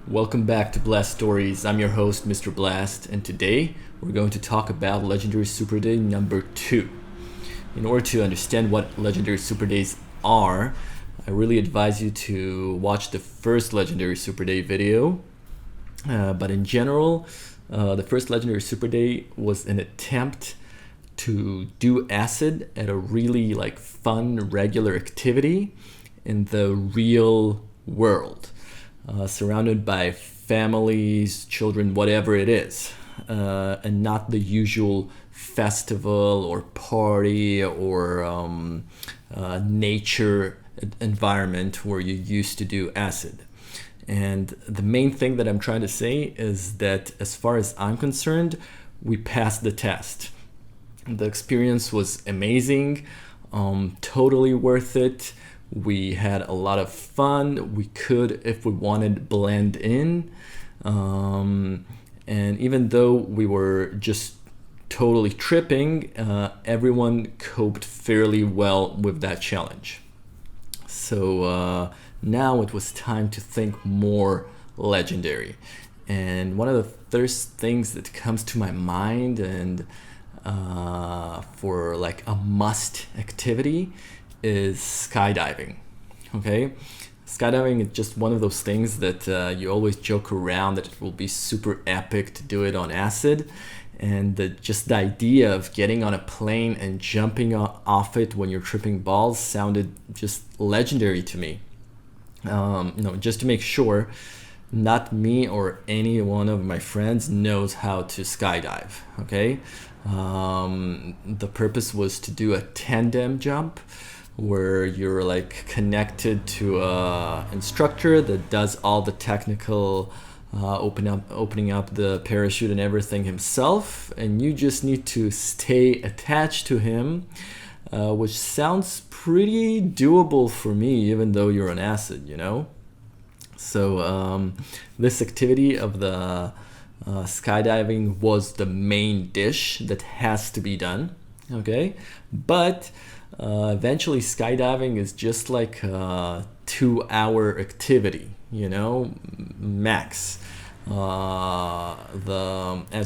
Welcome back to Blast Stories. I'm your host, Mr. Blast, and today we're going to talk about Legendary Super Day number 2. In order to understand what Legendary Super Days are, I really advise you to watch the first Legendary Super Day video. But in general, the first Legendary Super Day was an attempt to do acid at a really fun, regular activity in the real world. Surrounded by families, children, whatever it is, and not the usual festival or party or nature environment where you used to do acid. And the main thing that I'm trying to say is that as far as I'm concerned, we passed the test. The experience was amazing, totally worth it. We had a lot of fun. We could, if we wanted, blend in. And even though we were just totally tripping, everyone coped fairly well with that challenge. So now it was time to think more legendary. And one of the first things that comes to my mind and for a must activity is skydiving. Okay, skydiving is just one of those things that you always joke around that it will be super epic to do it on acid, and just the idea of getting on a plane and jumping off it when you're tripping balls sounded just legendary to me. Just to make sure not me or any one of my friends knows how to skydive. Okay, the purpose was to do a tandem jump where you're connected to a instructor that does all the technical opening up the parachute and everything himself, and you just need to stay attached to him, which sounds pretty doable for me, even though you're on acid, So this activity of the skydiving was the main dish that has to be done, okay? But eventually skydiving is just like a 2-hour activity, max. As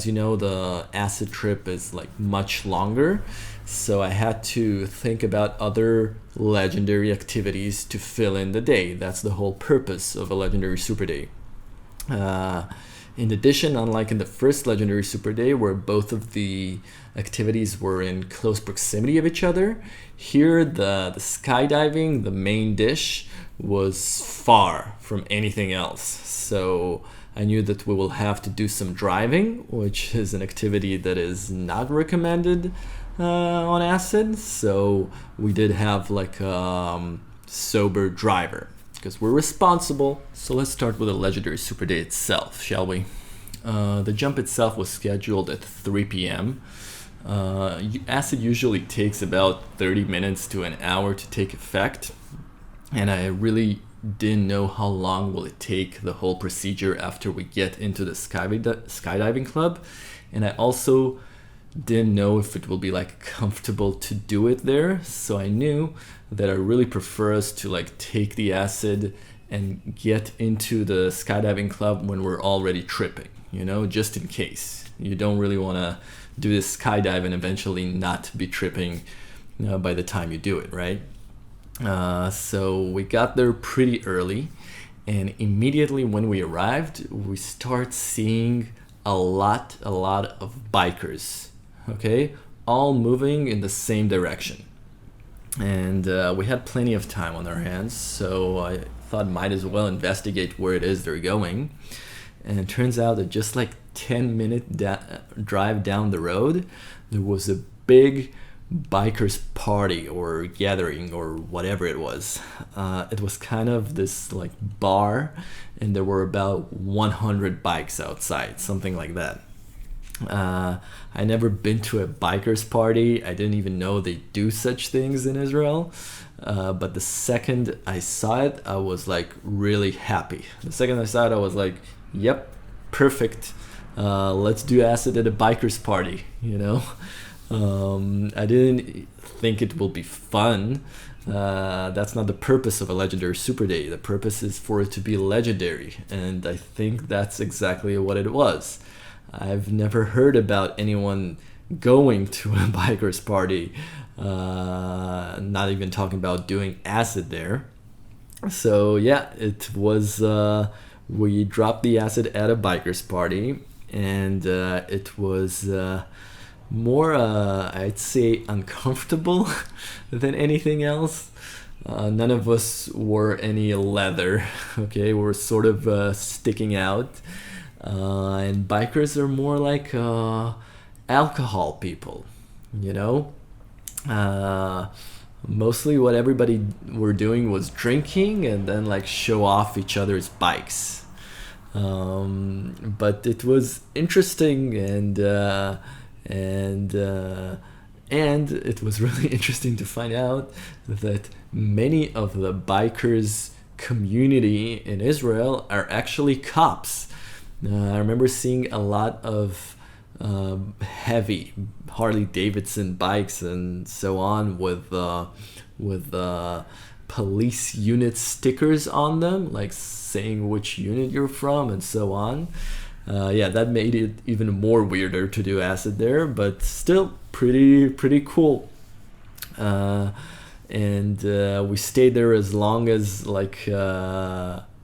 you know, the acid trip is much longer, so I had to think about other legendary activities to fill in the day. That's the whole purpose of a legendary super day. In addition, unlike in the first Legendary Super Day where both of the activities were in close proximity of each other, here the skydiving, the main dish, was far from anything else. So I knew that we will have to do some driving, which is an activity that is not recommended on acid. So we did have a sober driver, because we're responsible. So let's start with the Legendary Super Day itself, shall we? The jump itself was scheduled at 3 p.m. Acid usually takes about 30 minutes to an hour to take effect, and I really didn't know how long will it take the whole procedure after we get into the skydiving club, and I also didn't know if it will be comfortable to do it there. So I knew that I really prefer us to take the acid and get into the skydiving club when we're already tripping, just in case. You don't really want to do this skydive and eventually not be tripping by the time you do it, right? So we got there pretty early, and immediately when we arrived, we start seeing a lot of bikers, okay, all moving in the same direction. And we had plenty of time on our hands, so I thought might as well investigate where it is they're going. And it turns out that just 10-minute drive down the road, there was a big bikers party or gathering or whatever it was. It was kind of this bar, and there were about 100 bikes outside, something like that. I never been to a bikers party. I didn't even know they do such things in Israel. But the second I saw it, I was really happy. The second I saw it, I was yep, perfect. Let's do acid at a bikers party, I didn't think it will be fun, That's not the purpose of a legendary super day. The purpose is for it to be legendary, and I think that's exactly what it was. I've never heard about anyone going to a biker's party, not even talking about doing acid there. So yeah, it was. We dropped the acid at a biker's party, and it was more, I'd say, uncomfortable than anything else. None of us wore any leather. Okay, we're sort of sticking out, and bikers are more like alcohol people, you know. Uh, Mostly what everybody were doing was drinking and then like show off each other's bikes. But it was interesting, and and it was really interesting to find out that many of the bikers community in Israel are actually cops. I remember seeing a lot of heavy Harley Davidson bikes and so on with police unit stickers on them, like saying which unit you're from and so on. Yeah, that made it even more weirder to do acid there, but still pretty cool. And we stayed there as long as like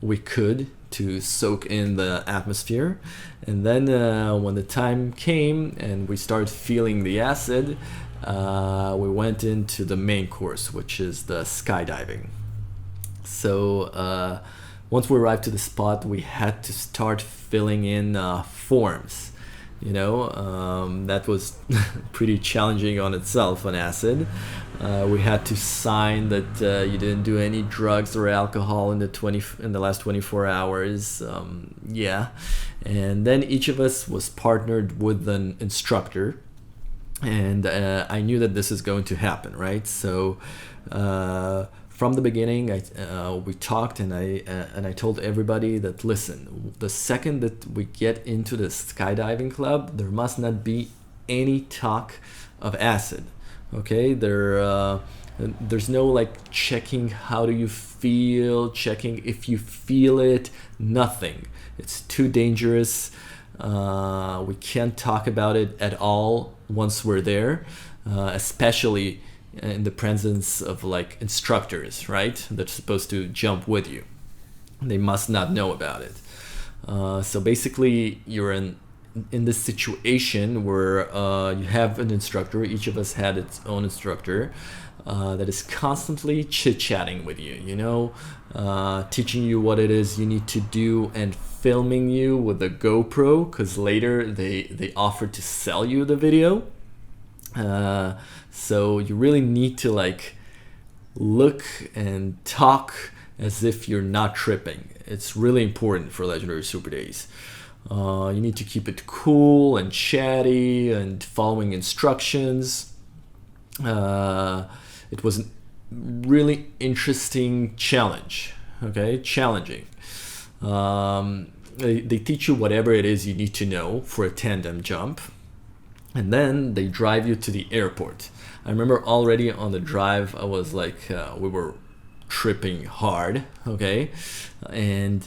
we could to soak in the atmosphere. And then when the time came and we started feeling the acid, we went into the main course, which is the skydiving. So once we arrived to the spot, we had to start filling in forms. You know, that was pretty challenging on itself on acid. We had to sign that you didn't do any drugs or alcohol in the last 24 hours. Yeah, and then each of us was partnered with an instructor, and I knew that this is going to happen, right? So from the beginning, we talked, and I told everybody that, listen, the second that we get into the skydiving club, there must not be any talk of acid. Okay, there's no like checking how do you feel, checking if you feel it, nothing. It's too dangerous. We can't talk about it at all once we're there, especially in the presence of like instructors, right? That's supposed to jump with you. They must not know about it. So basically, you're in this situation where you have an instructor. Each of us had its own instructor that is constantly chit-chatting with you, you know, teaching you what it is you need to do and filming you with a GoPro, because later they offered to sell you the video. So you really need to like look and talk as if you're not tripping. It's really important for Legendary Super Days. You need to keep it cool and chatty and following instructions. It was a really interesting challenge. Okay, challenging. They teach you whatever it is you need to know for a tandem jump, and then they drive you to the airport. I remember already on the drive, I was like, we were tripping hard. Okay, and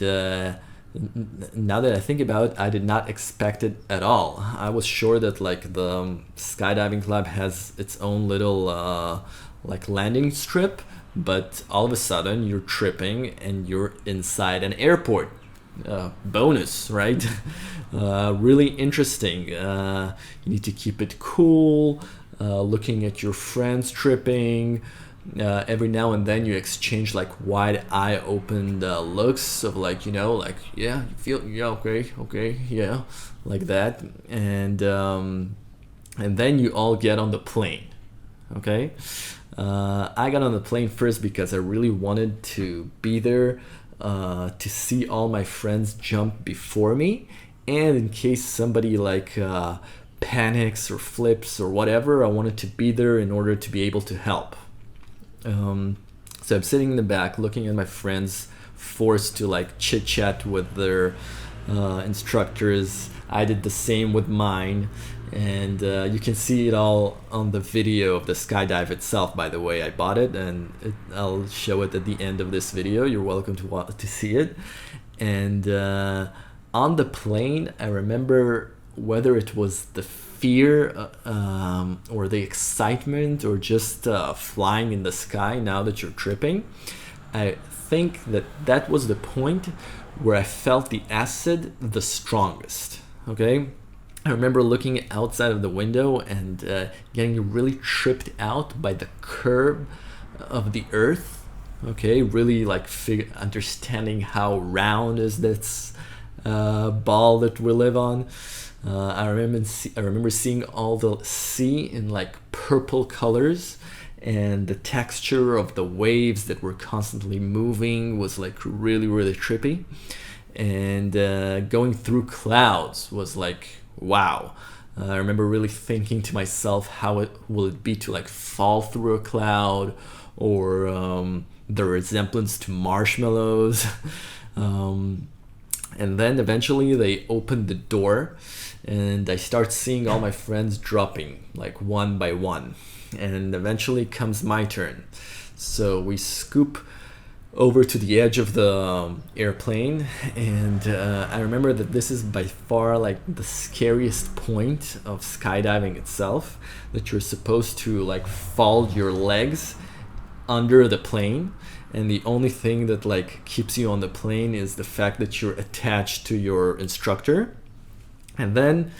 now that I think about it, I did not expect it at all. I was sure that like the skydiving club has its own little like landing strip, but all of a sudden you're tripping and you're inside an airport. Bonus, right? Really interesting. You need to keep it cool, looking at your friends tripping. Every now and then you exchange like wide eye open looks of like, you know, like, yeah, you feel, yeah, okay, yeah, like that. And then you all get on the plane. Okay, I got on the plane first because I really wanted to be there to see all my friends jump before me, and in case somebody like panics or flips or whatever, I wanted to be there in order to be able to help. So I'm sitting in the back looking at my friends forced to like chit chat with their instructors. I did the same with mine, And you can see it all on the video of the skydive itself. By the way, I bought it, and I'll show it at the end of this video. You're welcome to see it. And on the plane, I remember, whether it was the fear or the excitement or just flying in the sky now that you're tripping, I think that was the point where I felt the acid the strongest. Okay, I remember looking outside of the window and getting really tripped out by the curve of the earth. Okay, really like understanding how round is this ball that we live on. I remember seeing all the sea in like purple colors, and the texture of the waves that were constantly moving was like really, really trippy. And going through clouds was like, wow. I remember really thinking to myself, how will it be to like fall through a cloud, or the resemblance to marshmallows. And then eventually they opened the door, and I start seeing all my friends dropping like one by one, and eventually comes my turn. So we scoop over to the edge of the airplane, and I remember that this is by far like the scariest point of skydiving itself, that you're supposed to like fold your legs under the plane, and the only thing that like keeps you on the plane is the fact that you're attached to your instructor, and then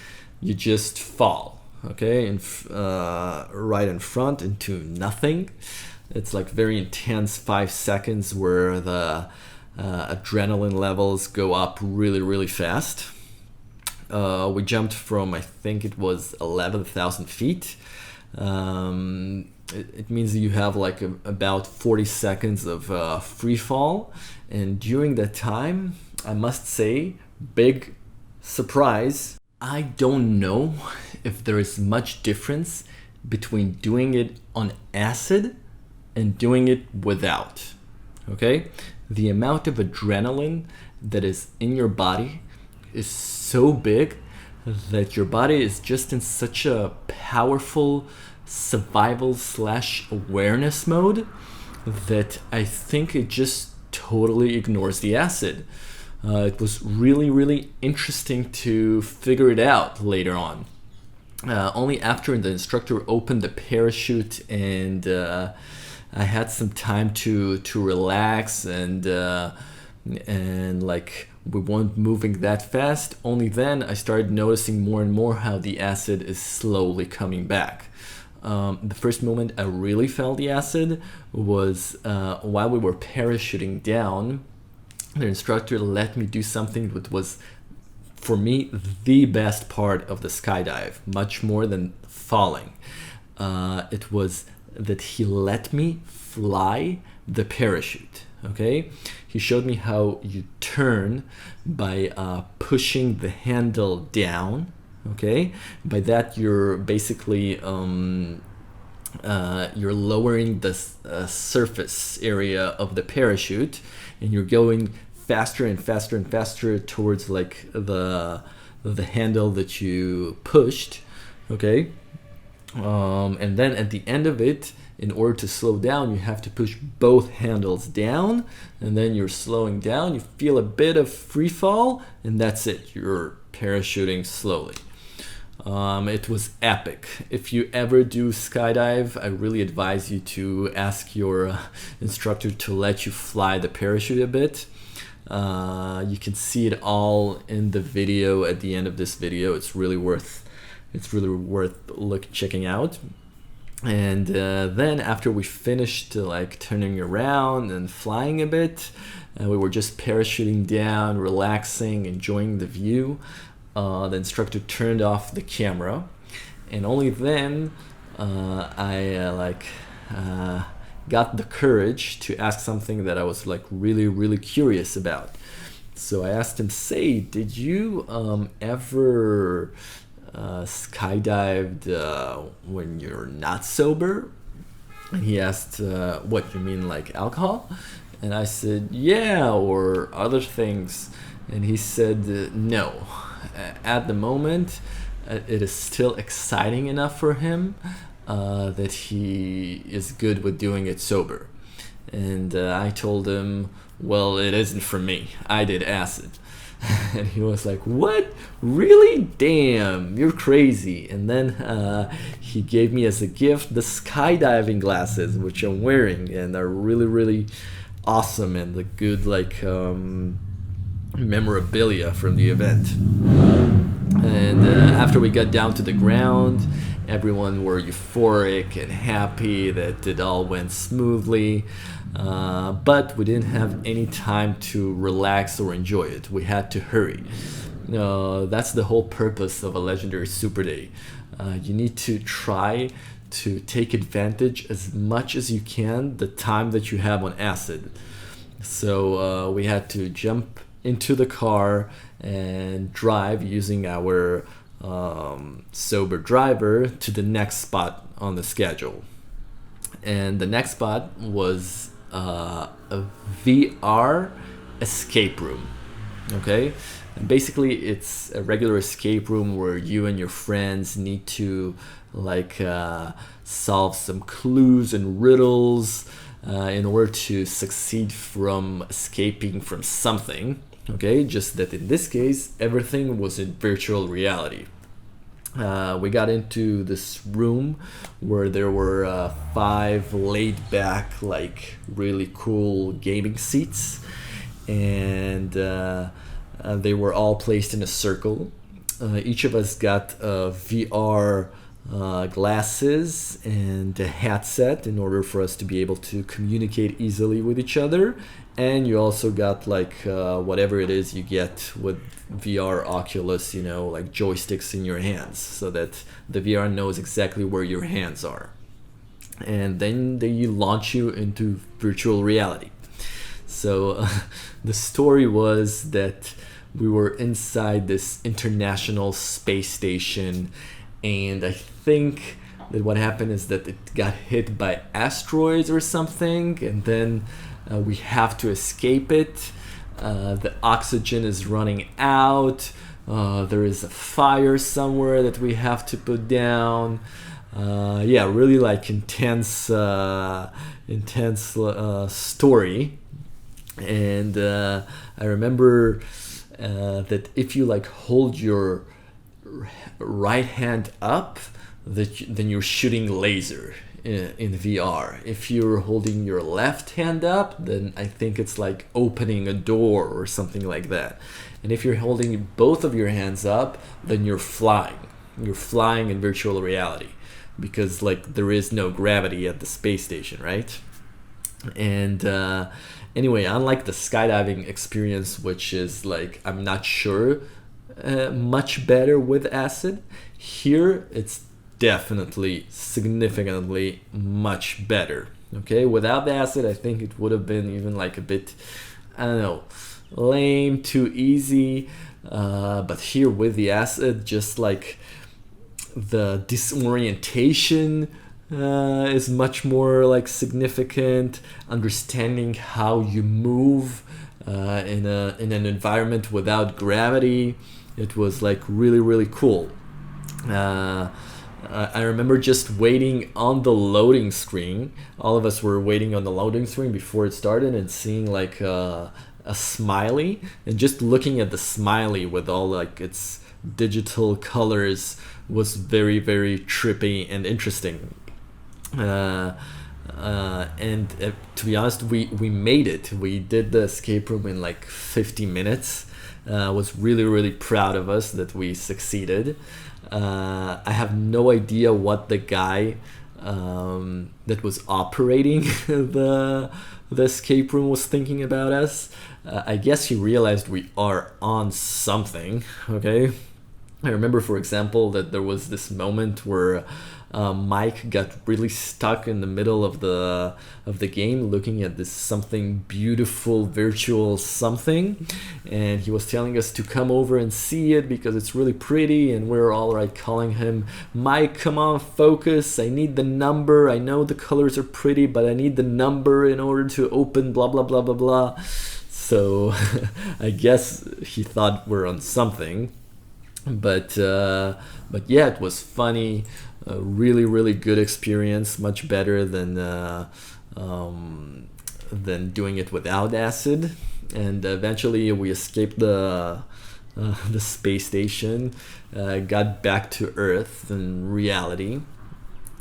you just fall, okay, and right in front into nothing. It's like very intense 5 seconds where the adrenaline levels go up really, really fast. We jumped from, I think it was 11,000 feet. It means that you have like about 40 seconds of free fall. And during that time, I must say, big surprise, I don't know if there is much difference between doing it on acid and doing it without. Okay, the amount of adrenaline that is in your body is so big that your body is just in such a powerful survival / awareness mode that I think it just totally ignores the acid. It was really, really interesting to figure it out later on. Only after the instructor opened the parachute and I had some time to relax and like we weren't moving that fast. Only then I started noticing more and more how the acid is slowly coming back. The first moment I really felt the acid was while we were parachuting down. The instructor let me do something that was, for me, the best part of the skydive, much more than falling. It was that he let me fly the parachute. Okay, he showed me how you turn by pushing the handle down. Okay, by that you're basically you're lowering the surface area of the parachute, and you're going faster and faster and faster towards like the handle that you pushed. Okay, and then at the end of it, in order to slow down, you have to push both handles down, and then you're slowing down. You feel a bit of free fall, and that's it. You're parachuting slowly. It was epic. If you ever do skydive, I really advise you to ask your instructor to let you fly the parachute a bit. You can see it all in the video at the end of this video. It's really worth checking out. And then after we finished like turning around and flying a bit, we were just parachuting down, relaxing, enjoying the view. The instructor turned off the camera, and only then I got the courage to ask something that I was like really, really curious about. So I asked him, say, did you ever skydived when you're not sober? And he asked, what, you mean like alcohol? And I said, yeah, or other things. And he said, no. At the moment, it is still exciting enough for him that he is good with doing it sober. And I told him, well, it isn't for me. I did acid. And he was like, what? Really? Damn, you're crazy. And then he gave me as a gift the skydiving glasses, which I'm wearing and are really, really awesome and a good memorabilia from the event. And after we got down to the ground, everyone were euphoric and happy that it all went smoothly. But we didn't have any time to relax or enjoy it. We had to hurry. That's the whole purpose of a legendary Super Day. You need to try to take advantage as much as you can the time that you have on acid. So we had to jump into the car and drive using our sober driver to the next spot on the schedule. And the next spot was a VR escape room. Okay, and basically it's a regular escape room where you and your friends need to solve some clues and riddles in order to succeed from escaping from something. Okay, just that in this case everything was in virtual reality. We got into this room where there were 5 laid back, really cool gaming seats, and they were all placed in a circle. Each of us got VR glasses and a headset in order for us to be able to communicate easily with each other. And you also got whatever it is you get with VR Oculus, like joysticks in your hands, so that the VR knows exactly where your hands are. And then they launch you into virtual reality. So the story was that we were inside this international space station, and I think that what happened is that it got hit by asteroids or something, and then we have to escape it. The oxygen is running out. There is a fire somewhere that we have to put down. Really intense story. And I remember that if you hold your right hand up, then you're shooting laser in VR. If you're holding your left hand up, then I think it's like opening a door or something like that. And if you're holding both of your hands up, then you're flying. You're flying in virtual reality, because there is no gravity at the space station, right? And anyway, unlike the skydiving experience, which is I'm not sure much better with acid, here it's definitely significantly much better. Okay, without the acid I think it would have been even a bit, I don't know, lame, too easy, but here with the acid, just the disorientation is much more significant. Understanding how you move in an environment without gravity, it was really, really cool. I remember just waiting on the loading screen. All of us were waiting on the loading screen before it started, and seeing a smiley, and just looking at the smiley with all its digital colors was very, very trippy and interesting. And to be honest, we made it. We did the escape room in 50 minutes. I was really, really proud of us that we succeeded. I have no idea what the guy that was operating the escape room was thinking about us. I guess he realized we are on something. Okay, I remember, for example, that there was this moment where Mike got really stuck in the middle of the game, looking at this something beautiful virtual something, and he was telling us to come over and see it because it's really pretty, and we're all calling him, Mike, come on, focus, I need the number, I know the colors are pretty, but I need the number in order to open blah blah blah blah blah. So I guess he thought we're on something. But yeah, it was funny. Really, really good experience. Much better than doing it without acid. And eventually, we escaped the space station, got back to Earth and reality.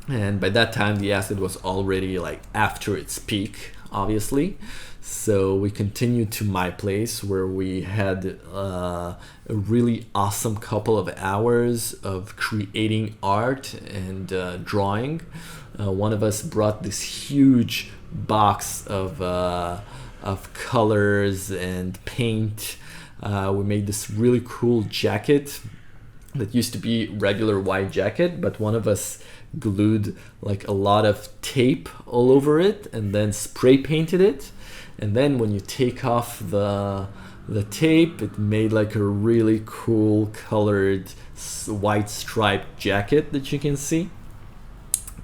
And by that time, the acid was already like after its peak, obviously. So we continued to my place where we had a really awesome couple of hours of creating art and drawing. One of us brought this huge box of colors and paint. We made this really cool jacket that used to be regular white jacket, but one of us glued like a lot of tape all over it and then spray painted it. And then when you take off the tape, it made like a really cool colored white striped jacket that you can see.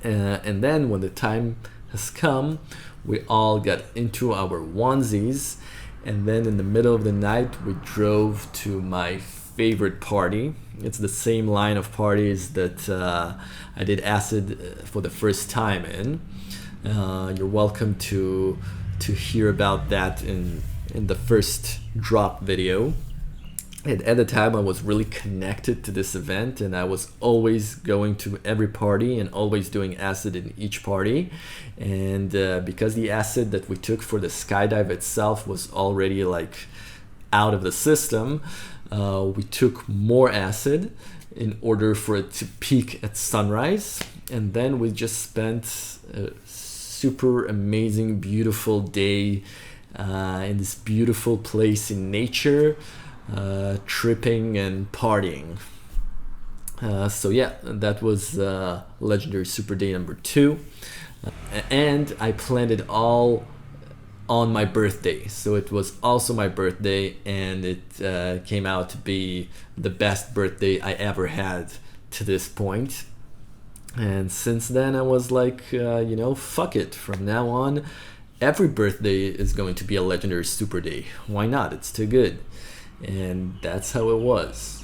And then when the time has come, we all got into our onesies, and then in the middle of the night we drove to my favorite party. It's the same line of parties that I did acid for the first time in. You're welcome to hear about that in the first drop video. And at the time I was really connected to this event, and I was always going to every party and always doing acid in each party. And because the acid that we took for the skydive itself was already like out of the system, we took more acid in order for it to peak at sunrise. And then we just spent a super amazing, beautiful day in this beautiful place in nature, tripping and partying. So yeah, that was legendary super day number 2. And I planned it all on my birthday, so it was also my birthday, and it came out to be the best birthday I ever had to this point. And since then I was like, fuck it, from now on every birthday is going to be a legendary super day. Why not? It's too good. And that's how it was.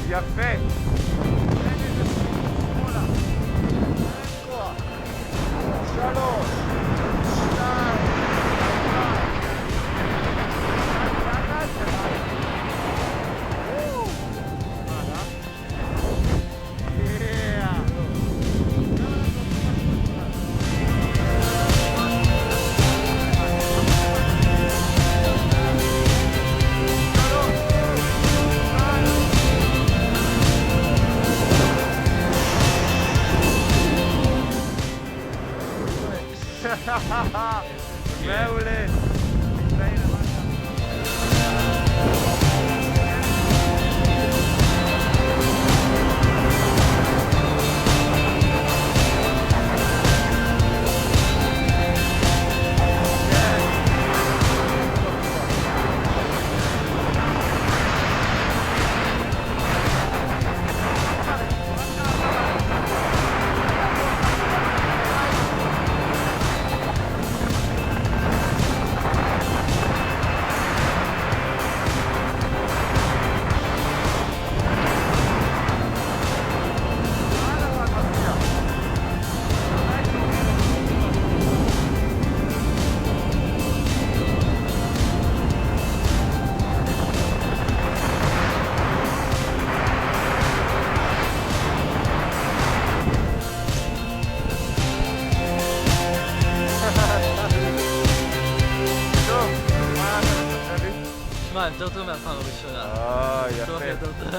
יפה. שלוש. מעולה. מה, יותר טוב מהפעם הראשונה. יפה.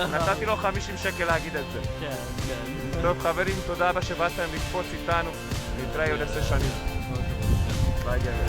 נתתי לו 50 שקל להגיד את זה. כן, כן. טוב חברים, תודה רבה שבאתם לקפוץ איתנו. נתראה עוד 10 שנים. ביי גבר.